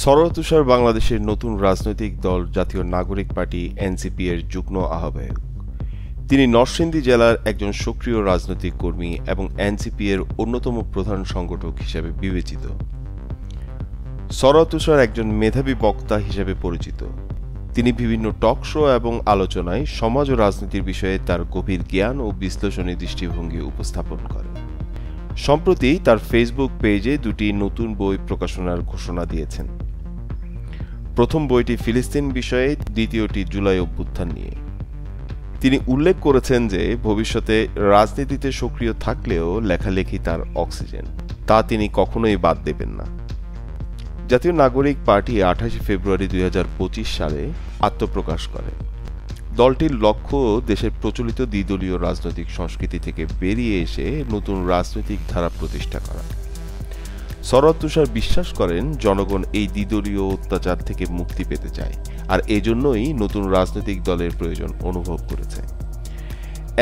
সরোয়ার তুষার বাংলাদেশের নতুন রাজনৈতিক দল জাতীয় নাগরিক পার্টি এনসিপি এর যুগ্ম আহ্বায়ক। তিনি নরসিংদী জেলার একজন সক্রিয় রাজনৈতিক কর্মী এবং এনসিপি এর অন্যতম প্রধান সংগঠক হিসেবে বিবেচিত। সরোয়ার তুষার একজন মেধাবী বক্তা হিসেবে পরিচিত। তিনি বিভিন্ন টক শো এবং আলোচনায় সমাজ ও রাজনীতির বিষয়ে তার গভীর জ্ঞান ও বিশ্লেষণী দৃষ্টিভঙ্গি উপস্থাপন করেন। সম্প্রতি তার ফেসবুক পেজে দুটি নতুন বই প্রকাশনার ঘোষণা দিয়েছেন। প্রথম বইটি ফিলিস্তিন বিষয়ে, দ্বিতীয়টি জুলাই অভ্যুত্থান নিয়ে। তিনি উল্লেখ করেছেন যে ভবিষ্যতে রাজনীতিতে সক্রিয় থাকলেও লেখালেখি তার অক্সিজেন, তা তিনি কখনোই বাদ দেবেন না। জাতীয় নাগরিক পার্টি 28 ফেব্রুয়ারি 2025 সালে আত্মপ্রকাশ করে। দলটির লক্ষ্য দেশের প্রচলিত দ্বিদলীয় রাজনৈতিক সংস্কৃতি থেকে বেরিয়ে এসে নতুন রাজনৈতিক ধারা প্রতিষ্ঠা করা। সরোয়ার তুষার বিশ্বাস করেন জনগণ এই দ্বিদলীয় অত্যাচার থেকে মুক্তি পেতে চায়, আর এজন্যই নতুন রাজনৈতিক দলের প্রয়োজন অনুভব করেছে।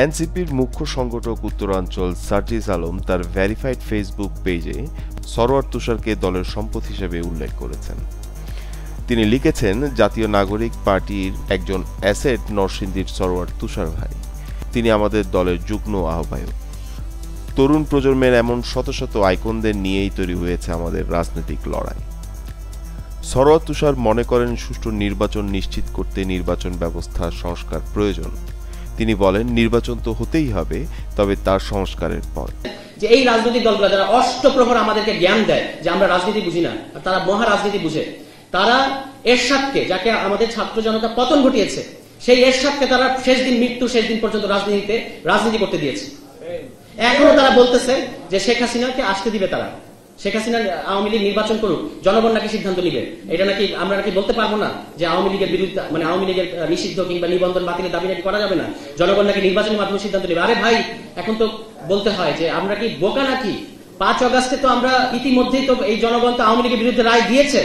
এনসিপির মুখ্য সংগঠক উত্তরাঞ্চল সার্জিস আলম তার ভেরিফাইড ফেসবুক পেজে সরোয়ার তুষারকে দলের সম্পদ হিসেবে উল্লেখ করেছেন। তিনি লিখেছেন, জাতীয় নাগরিক পার্টির একজন অ্যাসেট নরসিংদীর সরোয়ার তুষার ভাই। তিনি আমাদের দলের যুগ্ম আহ্বায়ক। তরুণ প্রজন্মের এমন শত শত আইকনদের নিয়েই তৈরি হয়েছে আমাদের রাজনৈতিক লড়াই। সরোয়ার তুষার মনে করেন সুষ্ঠু নির্বাচন নিশ্চিত করতে নির্বাচন ব্যবস্থা সংস্কার প্রয়োজন। তিনি বলেন, নির্বাচন তো হতেই হবে, তবে তার সংস্কারের পর। যে এই রাজনৈতিক দলগুলো যারা অষ্টপ্রহর আমাদেরকে জ্ঞান দেয় যে আমরা রাজনীতি বুঝি না, আর তারা মহা রাজনীতি বুঝে, তারা এরশাদকে, যাকে আমাদের ছাত্র জনতা পতন ঘটিয়েছে, সেই এরশাদকে তারা শেষ দিন, মৃত্যুর শেষ দিন পর্যন্ত রাজনীতি করতে দিয়েছে। এখনো তারা বলতেছে যে শেখ হাসিনাকে আসতে দিবে তারা, শেখ হাসিনা আওয়ামী লীগ নির্বাচন করুক, জনগণ নাকি সিদ্ধান্ত নিবে। এটা নাকি আমরা নাকি বলতে পারবো না যে আওয়ামী লীগের বিরুদ্ধে, মানে আওয়ামী লীগের নিষিদ্ধ কিংবা নিবন্ধন বাতিলের দাবি নাকি করা যাবে না, জনগণ নাকি নির্বাচনের মাধ্যমে সিদ্ধান্ত নেবে। আরে ভাই, এখন তো বলতে হয় যে আমরা কি বোকা নাকি? 5 আগস্টে তো আমরা ইতিমধ্যেই তো এই জনগণ তো আওয়ামী লীগের বিরুদ্ধে রায় দিয়েছে।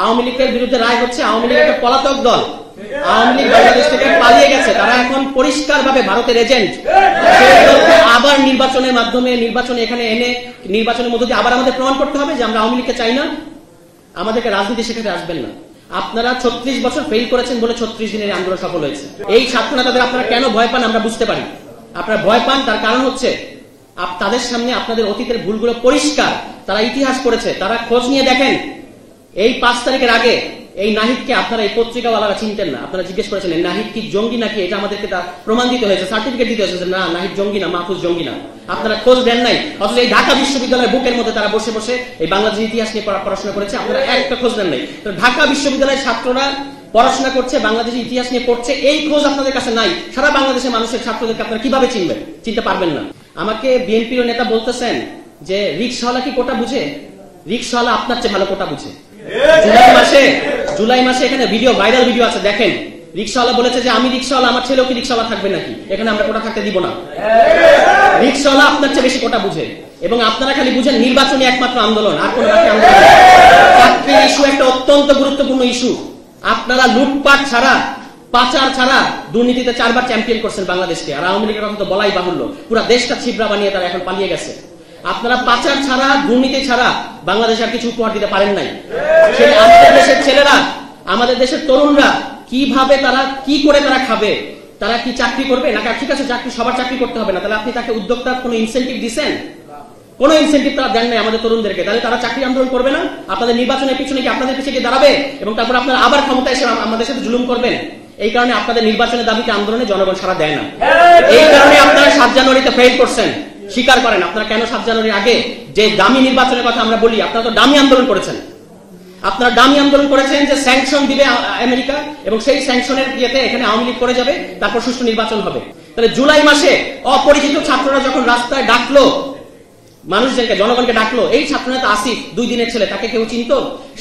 আওয়ামী লীগের বিরুদ্ধে রায় হচ্ছে আওয়ামী লীগ একটা পলাতক দল। আওয়ামী লীগ বাংলাদেশ থেকে পালিয়ে গেছে, তারা এখন পরিষ্কার ভাবে ভারতের এজেন্ট। আবার নির্বাচনের মাধ্যমে, নির্বাচনে এখানে এনে নির্বাচনের মধ্যে দিয়ে আবার আমাদের প্রমাণ করতে হবে যে আমরা আওয়ামী লীগকে চাই না। আমাদেরকে রাজনীতি শেখাতে আসবেন না। আপনারা 36 বছর ফেল করেছেন বলে 36 দিনের আন্দোলন সফল হয়েছে। এই ছাত্র নেতাদের আপনারা কেন ভয় পান আমরা বুঝতে পারি। আপনারা ভয় পান, তার কারণ হচ্ছে তাদের সামনে আপনাদের অতীতের ভুলগুলো পরিষ্কার। তারা ইতিহাস পড়েছে, তারা খোঁজ নিয়ে দেখেন। এই 5 তারিখের আগে এই নাহিদকে আপনারা, এই পত্রিকাওয়ালারা চিনতেন না। আপনারা জিজ্ঞেস করেছেন নাহিদ কি জঙ্গি নাকি, এটা আমাদেরকে প্রমাণ দিতে হয়েছে, সার্টিফিকেট দিতে হয়েছে না নাহিদ জঙ্গি না, মাহফুজ জঙ্গি না। আপনারা খোঁজ দেন নাই, অথচ এই ঢাকা বিশ্ববিদ্যালয়ের বুকের মধ্যে তারা বসে বসে এই বাংলাদেশের ইতিহাস নিয়ে পড়াশোনা করেছে। আপনারা একটা খোঁজ দেন নাই। তো ঢাকা বিশ্ববিদ্যালয়ের ছাত্ররা পড়াশোনা করছে, বাংলাদেশের ইতিহাস নিয়ে পড়ছে, এই খোঁজ আপনাদের কাছে নাই। সারা বাংলাদেশের মানুষের ছাত্রদেরকে আপনারা কিভাবে চিনবেন? চিনতে পারবেন না। আমাকে বিএনপির নেতা বলতেছেন যে রিকশাওয়ালা কি কোটা বুঝে? রিকশাওয়ালা আপনার চেয়ে ভালো কোটা বুঝে। জুলাই মাসে এখানে ভাইরাল ভিডিও আছে, দেখেন। রিকশাওয়ালা বলেছে যে আমি রিকশাওয়ালা, আমার ছেলেও কি রিকশাওয়ালা থাকবে নাকি? এখানে আমরা কোটা থাকতে দিব না। রিকশাওয়ালা আপনার চেয়ে বেশি কোটা বুঝে, এবং আপনারা খালি বুঝেন নির্বাচনী একমাত্র আন্দোলন, আর কোন বাকি আন্দোলন। চাকরির ইস্যু একটা অত্যন্ত গুরুত্বপূর্ণ ইস্যু। আপনারা লুটপাট ছাড়া, পাচার ছাড়া দুর্নীতিতে 4 বার চ্যাম্পিয়ন করছেন বাংলাদেশকে। আর আওয়ামী লীগের কথা তো বলাই বাহুল্য, পুরো দেশটা ছিবড়া বানিয়ে তারা এখন পালিয়ে গেছে। আপনারা পাচার ছাড়া, দুর্নীতি ছাড়া বাংলাদেশ আর কিছু উপহার দিতে পারেন নাই। আমাদের দেশের ছেলেরা, আমাদের দেশের তরুণরা কিভাবে, তারা কি করে তারা খাবে? তারা কি চাকরি করবে না? ঠিক আছে, চাকরি সবার চাকরি করতে হবে না, তাহলে আপনি তাকে উদ্যোক্তার কোনো ইনসেন্টিভ দিচ্ছেন? কোনো ইনসেন্টিভ তারা দেন নাই আমাদের তরুণদেরকে। তাহলে তারা চাকরি আন্দোলন করবে না? আপনাদের নির্বাচনের পিছনে কি আপনাদের পিছিয়ে দাঁড়াবে এবং তারপর আপনারা আবার ক্ষমতায় এসে আমাদের সাথে জুলুম করবেন? এই কারণে আপনাদের নির্বাচনের দাবিকে আন্দোলনে জনগণ সাড়া দেয় না। এই কারণে আপনারা 7 জানুয়ারিতে ফেল করছেন। স্বীকার করেন আপনারা কেন 7 জানুয়ারির আগে যে দামি নির্বাচনের কথা আমরা বলি, আপনারা তো দামি আন্দোলন করেছেন। আপনারা দামি আন্দোলন করেছেন যে স্যাংশন দিবে আমেরিকা, এবং সেই স্যাংশনের ইয়েতে এখানে আওয়ামী লীগ করে যাবে, তারপর সুষ্ঠু নির্বাচন হবে। তাহলে জুলাই মাসে অপরিচিত ছাত্ররা যখন রাস্তায় ডাকলো, মানুষদেরকে, জনগণকে ডাকলো, এই ছাত্রনেতা আসিফ 2 দিনের ছেলে, তাকে কেউ চিনত?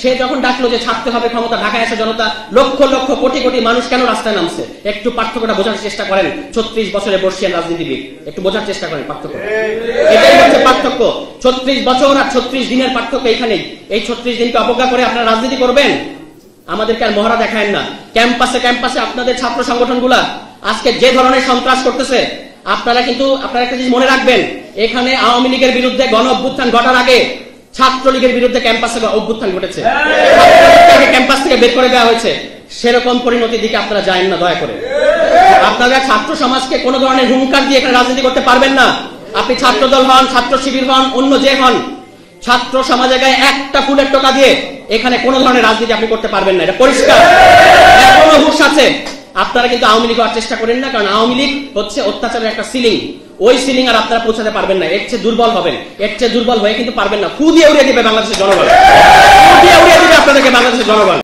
সে যখন ডাকলো যে ছাড়তে হবে ক্ষমতা, ঢাকায় এসে জনতা লক্ষ লক্ষ কোটি কোটি মানুষ কেন রাস্তায় নামছে? একটু পার্থক্যটা বোঝার চেষ্টা করেন। 36 বছরের বর্ষিয়ান রাজনীতিবিদ, একটু বোঝার চেষ্টা করেন পার্থক্য। এটাই হচ্ছে পার্থক্য। 36 বছর আর 36 দিনের পার্থক্য এখানেই। এই 36 দিনকে অবজ্ঞা করে আপনারা রাজনীতি করবেন? আমাদেরকে আর মহড়া দেখায়েন না। ক্যাম্পাসে ক্যাম্পাসে আপনাদের ছাত্র সংগঠনগুলা আজকে যে ধরনের সন্ত্রাস করতেছে, আপনারা একটা জিনিস মনে রাখবেন, এখানে আওয়ামী লীগের বিরুদ্ধে গণ অভ্যুত্থান ঘটার আগে ছাত্রলীগের বিরুদ্ধে ক্যাম্পাসে অভ্যুত্থান ঘটেছে। আপনাদেরকে ক্যাম্পাস থেকে বের করে দেওয়া হয়েছে, সেরকম পরিণতির দিকে আপনারা যায়েন না দয়া করে। আপনারা ছাত্র সমাজকে কোন ধরনের হুঙ্কার দিয়ে এখানে রাজনীতি করতে পারবেন না। আপনি ছাত্র দল হন, ছাত্র শিবির হন, অন্য যে হন, ছাত্র সমাজে গায়ে একটা ফুলের টোকা দিয়ে এখানে কোন ধরনের রাজনীতি আপনি করতে পারবেন না, এটা পরিষ্কার। এখনো হুঁশ আছে। আপনারা কিন্তু আওয়ামী লীগ হওয়ার চেষ্টা করেন না, কারণ আওয়ামী লীগ হচ্ছে অত্যাচারের একটা সিলিং। ওই সিলিং আর আপনারা পৌঁছাতে পারবেন না, এর চেয়ে দুর্বল হবেন। এর চেয়ে দুর্বল হয়ে কিন্তু পারবেন না। ফু দিয়ে উড়িয়ে দিবে বাংলাদেশের জনগণ, ফু দিয়ে উড়িয়ে দিবে আপনাদেরকে বাংলাদেশের জনগণ।